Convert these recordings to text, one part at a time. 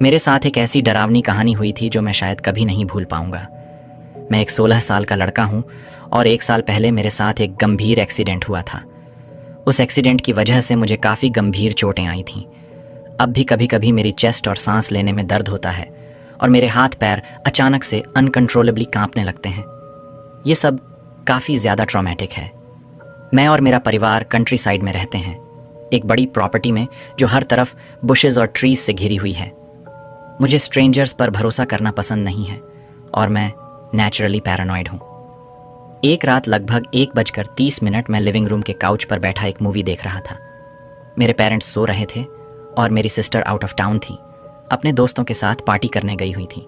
मेरे साथ एक ऐसी डरावनी कहानी हुई थी जो मैं शायद कभी नहीं भूल पाऊंगा। मैं एक 16 साल का लड़का हूं और 1 साल पहले मेरे साथ एक गंभीर एक्सीडेंट हुआ था। उस एक्सीडेंट की वजह से मुझे काफ़ी गंभीर चोटें आई थीं। अब भी कभी कभी मेरी चेस्ट और सांस लेने में दर्द होता है और मेरे हाथ पैर अचानक से अनकंट्रोलेबली कांपने लगते हैं। ये सब काफ़ी ज़्यादा ट्रॉमेटिक है। मैं और मेरा परिवार कंट्री साइड में रहते हैं, एक बड़ी प्रॉपर्टी में जो हर तरफ बुशेस और ट्रीज से घिरी हुई है। मुझे स्ट्रेंजर्स पर भरोसा करना पसंद नहीं है और मैं नेचुरली पैरानॉइड हूँ। एक रात लगभग 1:30 मैं लिविंग रूम के काउच पर बैठा एक मूवी देख रहा था। मेरे पेरेंट्स सो रहे थे और मेरी सिस्टर आउट ऑफ टाउन थी, अपने दोस्तों के साथ पार्टी करने गई हुई थी।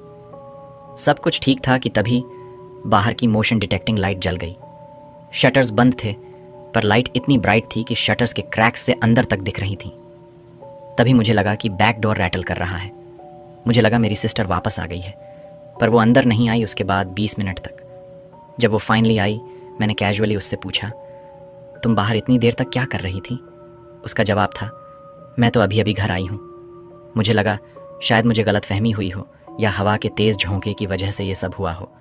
सब कुछ ठीक था कि तभी बाहर की मोशन डिटेक्टिंग लाइट जल गई। शटर्स बंद थे पर लाइट इतनी ब्राइट थी कि शटर्स के क्रैक्स से अंदर तक दिख रही थी। तभी मुझे लगा कि बैक डोर रैटल कर रहा है। मुझे लगा मेरी सिस्टर वापस आ गई है, पर वो अंदर नहीं आई उसके बाद 20 मिनट तक। जब वो फाइनली आई, मैंने कैजुअली उससे पूछा, तुम बाहर इतनी देर तक क्या कर रही थी? उसका जवाब था, मैं तो अभी अभी घर आई हूँ। मुझे लगा शायद मुझे गलतफहमी हुई हो या हवा के तेज़ झोंके की वजह से ये सब हुआ हो।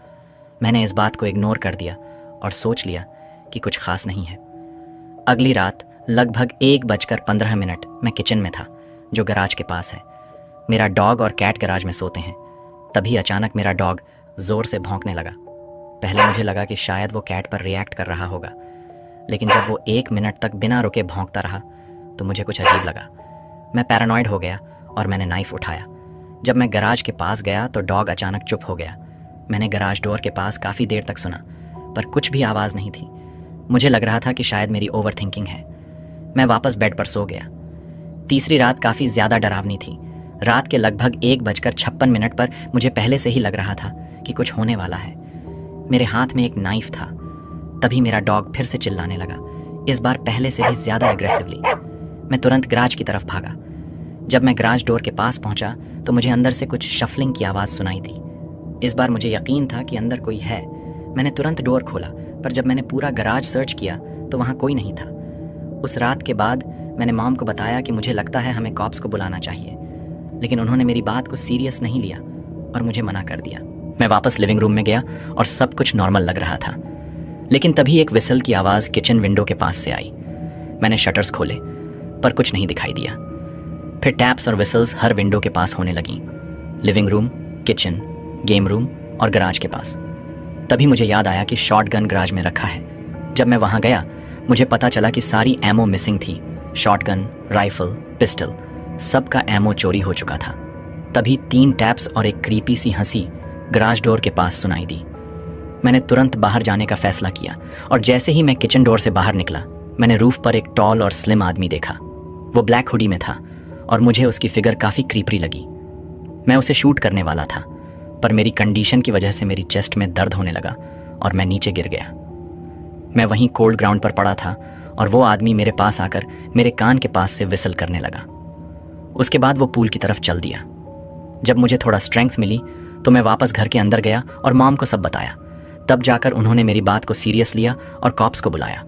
मैंने इस बात को इग्नोर कर दिया और सोच लिया कि कुछ खास नहीं है। अगली रात लगभग 1:15 मैं किचन में था, जो गराज के पास है। मेरा डॉग और कैट गराज में सोते हैं। तभी अचानक मेरा डॉग ज़ोर से भौंकने लगा। पहले मुझे लगा कि शायद वो कैट पर रिएक्ट कर रहा होगा, लेकिन जब वो 1 मिनट तक बिना रुके भौंकता रहा तो मुझे कुछ अजीब लगा। मैं पैरानॉइड हो गया और मैंने नाइफ़ उठाया। जब मैं गराज के पास गया तो डॉग अचानक चुप हो गया। मैंने गराज डोर के पास काफ़ी देर तक सुना, पर कुछ भी आवाज़ नहीं थी। मुझे लग रहा था कि शायद मेरी ओवर थिंकिंग है। मैं वापस बेड पर सो गया। तीसरी रात काफ़ी ज़्यादा डरावनी थी। रात के लगभग 1:56 पर मुझे पहले से ही लग रहा था कि कुछ होने वाला है। मेरे हाथ में एक नाइफ था। तभी मेरा डॉग फिर से चिल्लाने लगा, इस बार पहले से भी ज़्यादा एग्रेसिवली। मैं तुरंत गराज की तरफ भागा। जब मैं गराज डोर के पास पहुंचा तो मुझे अंदर से कुछ शफलिंग की आवाज़ सुनाई दी। इस बार मुझे यकीन था कि अंदर कोई है। मैंने तुरंत डोर खोला, पर जब मैंने पूरा गराज सर्च किया तो वहाँ कोई नहीं था। उस रात के बाद मैंने मॉम को बताया कि मुझे लगता है हमें कॉप्स को बुलाना चाहिए, लेकिन उन्होंने मेरी बात को सीरियस नहीं लिया और मुझे मना कर दिया। मैं वापस लिविंग रूम में गया और सब कुछ नॉर्मल लग रहा था, लेकिन तभी एक विसल की आवाज़ किचन विंडो के पास से आई। मैंने शटर्स खोले पर कुछ नहीं दिखाई दिया। फिर टैप्स और विसल्स हर विंडो के पास होने लगीं, living room, kitchen, game room और गराज के पास। तभी मुझे याद आया कि शॉटगन गराज में रखा है। जब मैं वहाँ गया मुझे पता चला कि सारी एमो मिसिंग थी। शॉटगन, राइफल, पिस्टल, सबका एमो चोरी हो चुका था। तभी 3 टैप्स और एक क्रीपी सी हंसी गराज डोर के पास सुनाई दी। मैंने तुरंत बाहर जाने का फैसला किया और जैसे ही मैं किचन डोर से बाहर निकला, मैंने रूफ पर एक टॉल और स्लिम आदमी देखा। वो ब्लैक हुडी में था और मुझे उसकी फिगर काफ़ी क्रीपरी लगी। मैं उसे शूट करने वाला था, पर मेरी कंडीशन की वजह से मेरी चेस्ट में दर्द होने लगा और मैं नीचे गिर गया। मैं वहीं कोल्ड ग्राउंड पर पड़ा था और वो आदमी मेरे पास आकर मेरे कान के पास से विसल करने लगा। उसके बाद वो पूल की तरफ चल दिया। जब मुझे थोड़ा स्ट्रेंथ मिली तो मैं वापस घर के अंदर गया और मॉम को सब बताया। तब जाकर उन्होंने मेरी बात को सीरियस लिया और कॉप्स को बुलाया।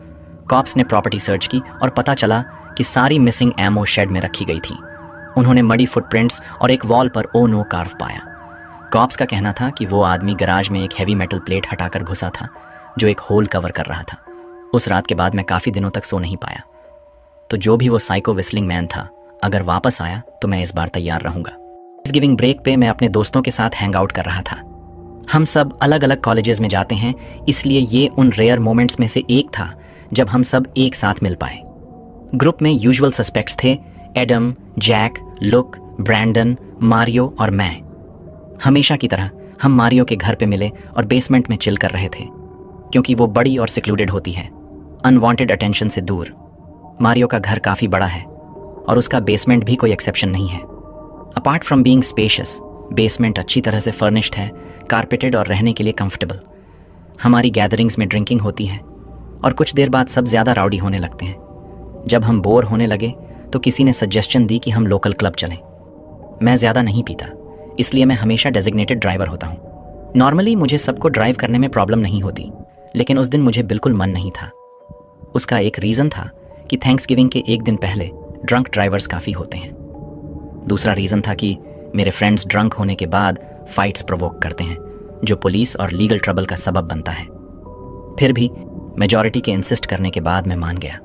कॉप्स ने प्रॉपर्टी सर्च की और पता चला कि सारी मिसिंग एमो शेड में रखी गई थी। उन्होंने मडी फुटप्रिंट्स और एक वॉल पर ओ नो कार्व पाया। कॉप्स का कहना था कि वो आदमी गराज में एक हैवी मेटल प्लेट हटाकर घुसा था जो एक होल कवर कर रहा था। उस रात के बाद मैं काफ़ी दिनों तक सो नहीं पाया। तो जो भी वो साइको विस्लिंग मैन था, अगर वापस आया तो मैं इस बार तैयार रहूँगा। इस गिविंग ब्रेक पे मैं अपने दोस्तों के साथ हैंग आउट कर रहा था। हम सब अलग अलग कॉलेजेस में जाते हैं, इसलिए ये उन रेयर मोमेंट्स में से एक था जब हम सब एक साथ मिल पाए। ग्रुप में यूजुअल सस्पेक्ट्स थे, Adam, Jack, Luke, Brandon, Mario और मैं। हमेशा की तरह हम मारियो के घर पे मिले और बेसमेंट में चिल कर रहे थे, क्योंकि वो बड़ी और सिक्लूडेड होती है, अनवांटेड अटेंशन से दूर। मारियो का घर काफ़ी बड़ा है और उसका बेसमेंट भी कोई एक्सेप्शन नहीं है। Apart from being spacious, basement अच्छी तरह से फर्निश्ड है, कारपेटेड और रहने के लिए कंफर्टेबल। हमारी गैदरिंग्स में ड्रिंकिंग होती है और कुछ देर बाद सब ज़्यादा राउडी होने लगते हैं। जब हम बोर होने लगे तो किसी ने सजेशन दी कि हम लोकल क्लब चलें। मैं ज़्यादा नहीं पीता, इसलिए मैं हमेशा डेजिग्नेटेड ड्राइवर होता हूँ। नॉर्मली मुझे सबको ड्राइव करने में प्रॉब्लम नहीं होती, लेकिन उस दिन मुझे बिल्कुल मन नहीं था। उसका एक रीज़न था कि थैंक्सगिविंग के एक दिन पहले ड्रंक ड्राइवर्स काफ़ी होते हैं। दूसरा रीज़न था कि मेरे फ्रेंड्स ड्रंक होने के बाद फाइट्स प्रोवोक करते हैं जो पुलिस और लीगल ट्रबल का सबब बनता है। फिर भी मेजॉरिटी के इंसिस्ट करने के बाद मैं मान गया।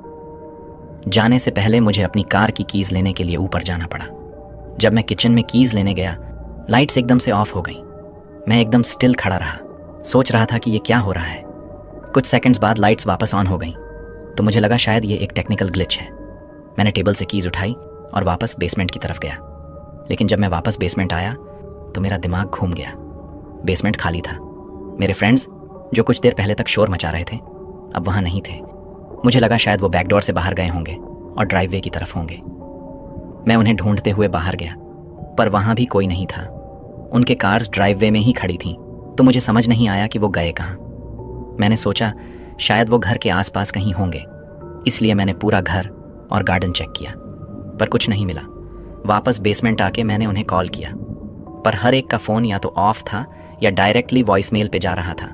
जाने से पहले मुझे अपनी कार की कीज़ लेने के लिए ऊपर जाना पड़ा। जब मैं किचन में कीज़ लेने गया, लाइट्स एकदम से ऑफ हो गई। मैं एकदम स्टिल खड़ा रहा, सोच रहा था कि ये क्या हो रहा है। कुछ सेकंड्स बाद लाइट्स वापस ऑन हो गई, तो मुझे लगा शायद ये एक टेक्निकल ग्लिच है। मैंने टेबल से कीज़ उठाई और वापस बेसमेंट की तरफ गया। लेकिन जब मैं वापस बेसमेंट आया तो मेरा दिमाग घूम गया। बेसमेंट खाली था। मेरे फ्रेंड्स जो कुछ देर पहले तक शोर मचा रहे थे अब वहाँ नहीं थे। मुझे लगा शायद वो बैकडोर से बाहर गए होंगे और ड्राइववे की तरफ होंगे। मैं उन्हें ढूंढते हुए बाहर गया, पर वहाँ भी कोई नहीं था। उनके कार्स ड्राइववे में ही खड़ी थीं, तो मुझे समझ नहीं आया कि वो गए कहाँ। मैंने सोचा शायद वो घर के आसपास कहीं होंगे, इसलिए मैंने पूरा घर और गार्डन चेक किया, पर कुछ नहीं मिला। वापस बेसमेंट आके मैंने उन्हें कॉल किया, पर हर एक का फ़ोन या तो ऑफ था या डायरेक्टली वॉइसमेल पे जा रहा था।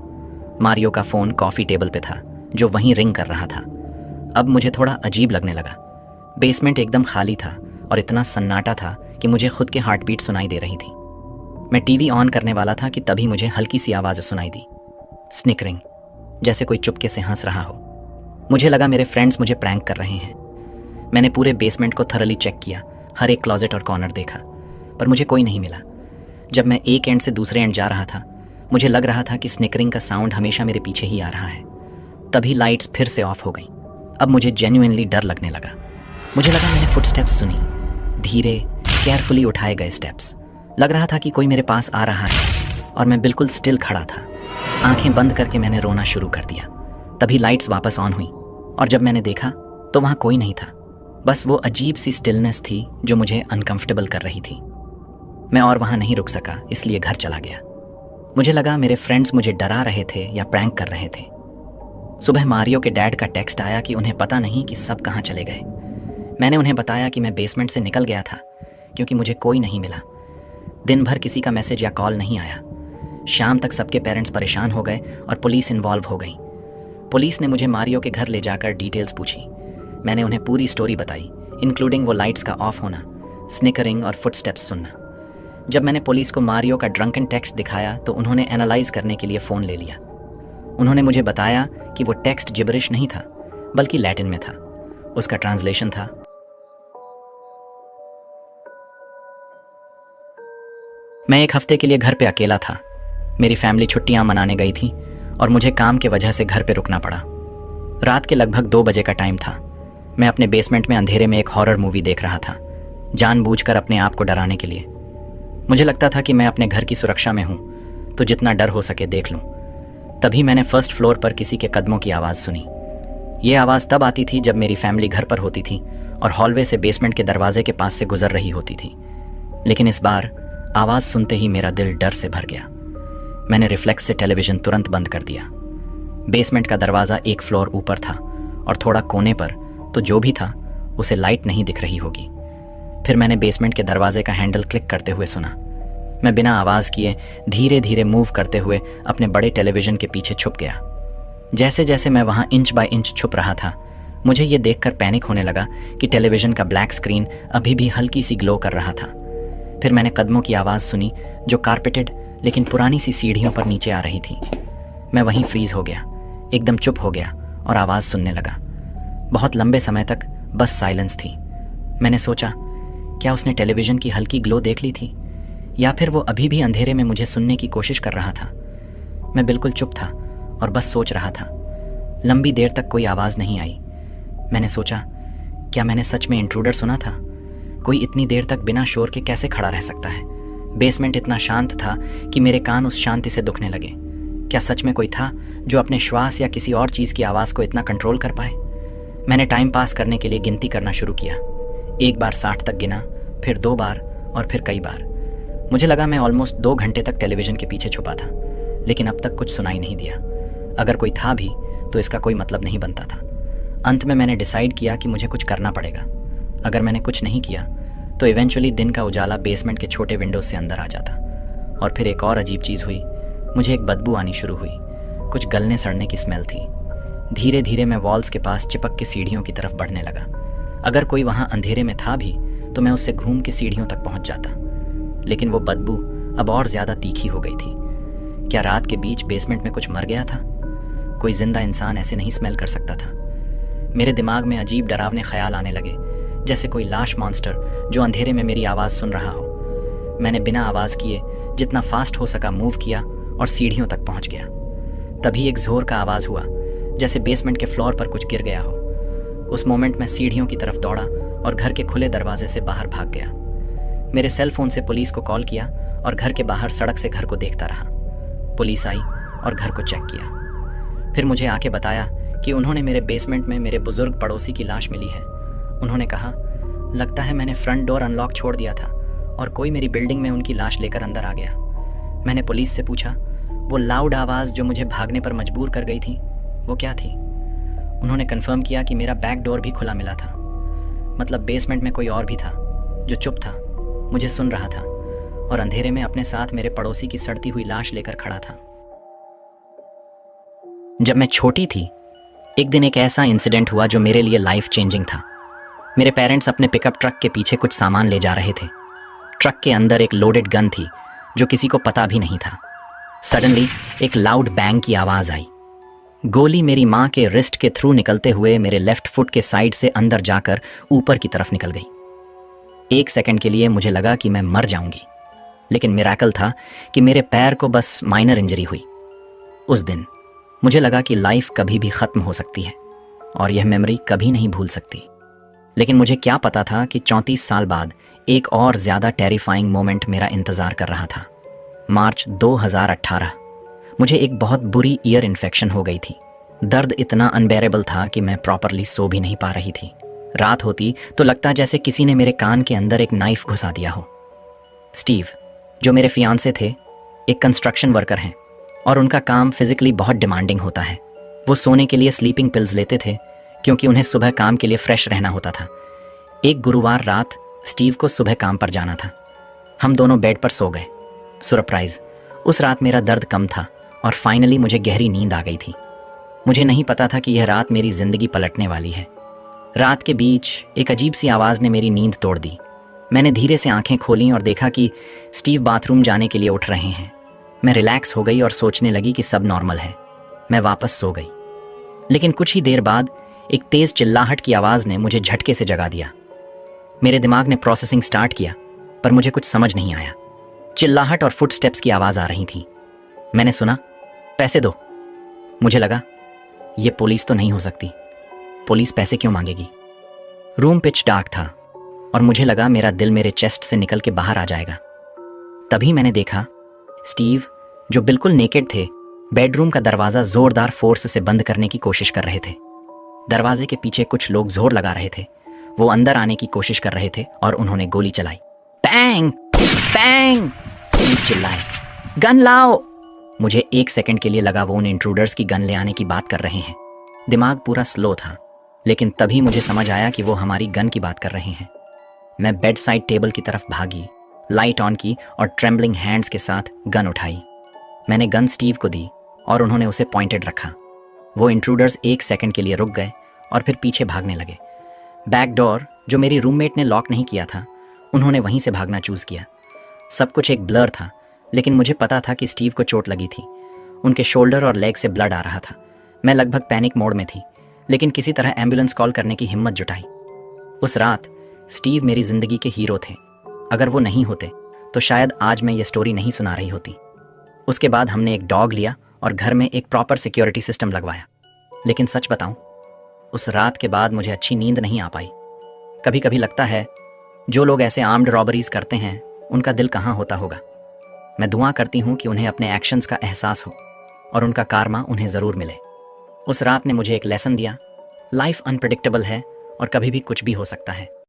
मारियो का फ़ोन कॉफ़ी टेबल पे था जो वहीं रिंग कर रहा था। अब मुझे थोड़ा अजीब लगने लगा। बेसमेंट एकदम खाली था और इतना सन्नाटा था कि मुझे खुद के हार्ट बीट सुनाई दे रही थी। मैं टीवी ऑन करने वाला था कि तभी मुझे हल्की सी आवाज़ सुनाई दी, स्निकरिंग, जैसे कोई चुपके से हंस रहा हो। मुझे लगा मेरे फ्रेंड्स मुझे प्रैंक कर रहे हैं। मैंने पूरे बेसमेंट को थरली चेक किया, हर एक क्लोजेट और कॉर्नर देखा, पर मुझे कोई नहीं मिला। जब मैं एक एंड से दूसरे एंड जा रहा था, मुझे लग रहा था कि स्निकरिंग का साउंड हमेशा मेरे पीछे ही आ रहा है। तभी लाइट्स फिर से ऑफ हो गई। अब मुझे जेन्युइनली डर लगने लगा। मुझे लगा मैंने फुटस्टेप्स सुनी, धीरे केयरफुली उठाए गए स्टेप्स। लग रहा था कि कोई मेरे पास आ रहा है और मैं बिल्कुल स्टिल खड़ा था। आंखें बंद करके मैंने रोना शुरू कर दिया। तभी लाइट्स वापस ऑन हुई और जब मैंने देखा तो वहाँ कोई नहीं था। बस वो अजीब सी स्टिलनेस थी जो मुझे अनकंफर्टेबल कर रही थी। मैं और वहाँ नहीं रुक सका, इसलिए घर चला गया। मुझे लगा मेरे फ्रेंड्स मुझे डरा रहे थे या प्रैंक कर रहे थे। सुबह मारियो के डैड का टेक्स्ट आया कि उन्हें पता नहीं कि सब कहाँ चले गए। मैंने उन्हें बताया कि मैं बेसमेंट से निकल गया था क्योंकि मुझे कोई नहीं मिला। दिन भर किसी का मैसेज या कॉल नहीं आया। शाम तक सबके पेरेंट्स परेशान हो गए और पुलिस इन्वॉल्व हो गई। पुलिस ने मुझे मारियो के घर ले जाकर डिटेल्स पूछी। मैंने उन्हें पूरी स्टोरी बताई, इंक्लूडिंग वो लाइट्स का ऑफ होना, स्निकरिंग और फुटस्टेप्स सुनना। जब मैंने पुलिस को मारियो का ड्रंकन टेक्स्ट दिखाया तो उन्होंने एनालाइज करने के लिए फ़ोन ले लिया। उन्होंने मुझे बताया कि वो टेक्स्ट जिबरिश नहीं था बल्कि लैटिन में था। उसका ट्रांसलेशन था, मैं एक हफ्ते के लिए घर पे अकेला था। मेरी फैमिली छुट्टियां मनाने गई थी और मुझे काम के वजह से घर पे रुकना पड़ा। रात के लगभग 2 बजे का टाइम था। मैं अपने बेसमेंट में अंधेरे में एक हॉरर मूवी देख रहा था, जानबूझकर अपने आप को डराने के लिए। मुझे लगता था कि मैं अपने घर की सुरक्षा में हूँ तो जितना डर हो सके देख लूँ। तभी मैंने फर्स्ट फ्लोर पर किसी के कदमों की आवाज़ सुनी। ये आवाज़ तब आती थी जब मेरी फैमिली घर पर होती थी और हॉलवे से बेसमेंट के दरवाजे के पास से गुजर रही होती थी। लेकिन इस बार आवाज़ सुनते ही मेरा दिल डर से भर गया। मैंने रिफ्लेक्स से टेलीविज़न तुरंत बंद कर दिया। बेसमेंट का दरवाज़ा एक फ्लोर ऊपर था और थोड़ा कोने पर तो जो भी था उसे लाइट नहीं दिख रही होगी। फिर मैंने बेसमेंट के दरवाजे का हैंडल क्लिक करते हुए सुना। मैं बिना आवाज़ किए धीरे धीरे मूव करते हुए अपने बड़े टेलीविज़न के पीछे छुप गया। जैसे जैसे मैं वहाँ इंच बाय इंच छुप रहा था, मुझे ये देखकर पैनिक होने लगा कि टेलीविज़न का ब्लैक स्क्रीन अभी भी हल्की सी ग्लो कर रहा था। फिर मैंने कदमों की आवाज़ सुनी जो कारपेटेड लेकिन पुरानी सी सीढ़ियों पर नीचे आ रही थी। मैं वहीं फ्रीज़ हो गया, एकदम चुप हो गया और आवाज़ सुनने लगा। बहुत लंबे समय तक बस साइलेंस थी। मैंने सोचा क्या उसने टेलीविज़न की हल्की ग्लो देख ली थी या फिर वो अभी भी अंधेरे में मुझे सुनने की कोशिश कर रहा था। मैं बिल्कुल चुप था और बस सोच रहा था। लंबी देर तक कोई आवाज़ नहीं आई। मैंने सोचा क्या मैंने सच में इंट्रूडर सुना था? कोई इतनी देर तक बिना शोर के कैसे खड़ा रह सकता है? बेसमेंट इतना शांत था कि मेरे कान उस शांति से दुखने लगे। क्या सच में कोई था जो अपने श्वास या किसी और चीज़ की आवाज़ को इतना कंट्रोल कर पाए? मैंने टाइम पास करने के लिए गिनती करना शुरू किया। एक बार 60 तक गिना, फिर 2 बार और फिर कई बार। मुझे लगा मैं ऑलमोस्ट 2 घंटे तक टेलीविज़न के पीछे छुपा था, लेकिन अब तक कुछ सुनाई नहीं दिया। अगर कोई था भी तो इसका कोई मतलब नहीं बनता था। अंत में मैंने डिसाइड किया कि मुझे कुछ करना पड़ेगा। अगर मैंने कुछ नहीं किया तो इवेंचुअली दिन का उजाला बेसमेंट के छोटे विंडोज से अंदर आ जाता। और फिर एक और अजीब चीज़ हुई। मुझे एक बदबू आनी शुरू हुई। कुछ गलने सड़ने की स्मेल थी। धीरे धीरे मैं वॉल्स के पास चिपक के सीढ़ियों की तरफ बढ़ने लगा। अगर कोई वहाँ अंधेरे में था भी तो मैं उससे घूम के सीढ़ियों तक पहुँच जाता। लेकिन वो बदबू अब और ज़्यादा तीखी हो गई थी। क्या रात के बीच बेसमेंट में कुछ मर गया था? कोई जिंदा इंसान ऐसे नहीं स्मेल कर सकता था। मेरे दिमाग में अजीब डरावने ख्याल आने लगे, जैसे कोई लाश मॉन्स्टर जो अंधेरे में मेरी आवाज़ सुन रहा हो। मैंने बिना आवाज़ किए जितना फास्ट हो सका मूव किया और सीढ़ियों तक पहुंच गया। तभी एक जोर का आवाज़ हुआ, जैसे बेसमेंट के फ्लोर पर कुछ गिर गया हो। उस मोमेंट में सीढ़ियों की तरफ दौड़ा और घर के खुले दरवाजे से बाहर भाग गया। मेरे सेल फोन से पुलिस को कॉल किया और घर के बाहर सड़क से घर को देखता रहा। पुलिस आई और घर को चेक किया। फिर मुझे आके बताया कि उन्होंने मेरे बेसमेंट में मेरे बुजुर्ग पड़ोसी की लाश मिली है। उन्होंने कहा, लगता है मैंने फ्रंट डोर अनलॉक छोड़ दिया था और कोई मेरी बिल्डिंग में उनकी लाश लेकर अंदर आ गया। मैंने पुलिस से पूछा, वो लाउड आवाज़ जो मुझे भागने पर मजबूर कर गई थी, वो क्या थी? उन्होंने कन्फर्म किया कि मेरा बैक डोर भी खुला मिला था। मतलब बेसमेंट में कोई और भी था जो चुप था, मुझे सुन रहा था और अंधेरे में अपने साथ मेरे पड़ोसी की सड़ती हुई लाश लेकर खड़ा था। जब मैं छोटी थी, एक दिन एक ऐसा इंसिडेंट हुआ जो मेरे लिए लाइफ चेंजिंग था। मेरे पेरेंट्स अपने पिकअप ट्रक के पीछे कुछ सामान ले जा रहे थे। ट्रक के अंदर एक लोडेड गन थी जो किसी को पता भी नहीं था। सडनली एक लाउड बैंग की आवाज़ आई। गोली मेरी माँ के रिस्ट के थ्रू निकलते हुए मेरे लेफ्ट फुट के साइड से अंदर जाकर ऊपर की तरफ निकल गई। एक सेकंड के लिए मुझे लगा कि मैं मर जाऊंगी, लेकिन मिरेकल था कि मेरे पैर को बस माइनर इंजरी हुई। उस दिन मुझे लगा कि लाइफ कभी भी ख़त्म हो सकती है और यह मेमोरी कभी नहीं भूल सकती। लेकिन मुझे क्या पता था कि 34 साल बाद एक और ज़्यादा टेरिफाइंग मोमेंट मेरा इंतज़ार कर रहा था। मार्च 2018 मुझे एक बहुत बुरी ईयर इन्फेक्शन हो गई थी। दर्द इतना अनबेरेबल था कि मैं प्रॉपरली सो भी नहीं पा रही थी। रात होती तो लगता जैसे किसी ने मेरे कान के अंदर एक नाइफ घुसा दिया हो। स्टीव, जो मेरे फियांसे थे, एक कंस्ट्रक्शन वर्कर हैं और उनका काम फिजिकली बहुत डिमांडिंग होता है। वो सोने के लिए स्लीपिंग पिल्स लेते थे क्योंकि उन्हें सुबह काम के लिए फ्रेश रहना होता था। एक गुरुवार रात स्टीव को सुबह काम पर जाना था। हम दोनों बेड पर सो गए। सरप्राइज, उस रात मेरा दर्द कम था और फाइनली मुझे गहरी नींद आ गई थी। मुझे नहीं पता था कि यह रात मेरी ज़िंदगी पलटने वाली है। रात के बीच एक अजीब सी आवाज़ ने मेरी नींद तोड़ दी। मैंने धीरे से आंखें खोलीं और देखा कि स्टीव बाथरूम जाने के लिए उठ रहे हैं। मैं रिलैक्स हो गई और सोचने लगी कि सब नॉर्मल है। मैं वापस सो गई। लेकिन कुछ ही देर बाद एक तेज़ चिल्लाहट की आवाज़ ने मुझे झटके से जगा दिया। मेरे दिमाग ने प्रोसेसिंग स्टार्ट किया, पर मुझे कुछ समझ नहीं आया। चिल्लाहट और फुटस्टेप्स की आवाज़ आ रही थी। मैंने सुना, पैसे दो। मुझे लगा ये पुलिस तो नहीं हो सकती। पुलिस पैसे क्यों मांगेगी? रूम पिच डार्क था और मुझे लगा मेरा दिल मेरे चेस्ट से निकल के बाहर आ जाएगा। तभी मैंने देखा स्टीव, जो बिल्कुल नेकेड थे, बेडरूम का दरवाज़ा ज़ोरदार फोर्स से बंद करने की कोशिश कर रहे थे। दरवाजे के पीछे कुछ लोग जोर लगा रहे थे। वो अंदर आने की कोशिश कर रहे थे और उन्होंने गोली चलाई। बैंग बैंग, स्टीव चिल्लाए, गन लाओ। मुझे एक सेकंड के लिए लगा वो उन इंट्रूडर्स की गन ले आने की बात कर रहे हैं। दिमाग पूरा स्लो था, लेकिन तभी मुझे समझ आया कि वो हमारी गन की बात कर रहे हैं। मैं बेड साइड टेबल की तरफ भागी, लाइट ऑन की और ट्रेम्बलिंग हैंड्स के साथ गन उठाई। मैंने गन स्टीव को दी और उन्होंने उसे पॉइंटेड रखा। वो इंट्रूडर्स एक सेकंड के लिए रुक गए और फिर पीछे भागने लगे। बैक डोर, जो मेरी रूममेट ने लॉक नहीं किया था, उन्होंने वहीं से भागना चूज़ किया। सब कुछ एक ब्लर था, लेकिन मुझे पता था कि स्टीव को चोट लगी थी। उनके शोल्डर और लेग से ब्लड आ रहा था। मैं लगभग पैनिक मोड में थी, लेकिन किसी तरह एम्बुलेंस कॉल करने की हिम्मत जुटाई। उस रात स्टीव मेरी ज़िंदगी के हीरो थे। अगर वो नहीं होते तो शायद आज मैं ये स्टोरी नहीं सुना रही होती। उसके बाद हमने एक डॉग लिया और घर में एक प्रॉपर सिक्योरिटी सिस्टम लगवाया। लेकिन सच बताऊं, उस रात के बाद मुझे अच्छी नींद नहीं आ पाई। कभी कभी लगता है जो लोग ऐसे आर्म्ड रॉबरीज करते हैं, उनका दिल कहाँ होता होगा। मैं दुआ करती हूँ कि उन्हें अपने एक्शंस का एहसास हो और उनका कारमा उन्हें ज़रूर मिले। उस रात ने मुझे एक लेसन दिया, लाइफ अनप्रेडिक्टेबल है और कभी भी कुछ भी हो सकता है।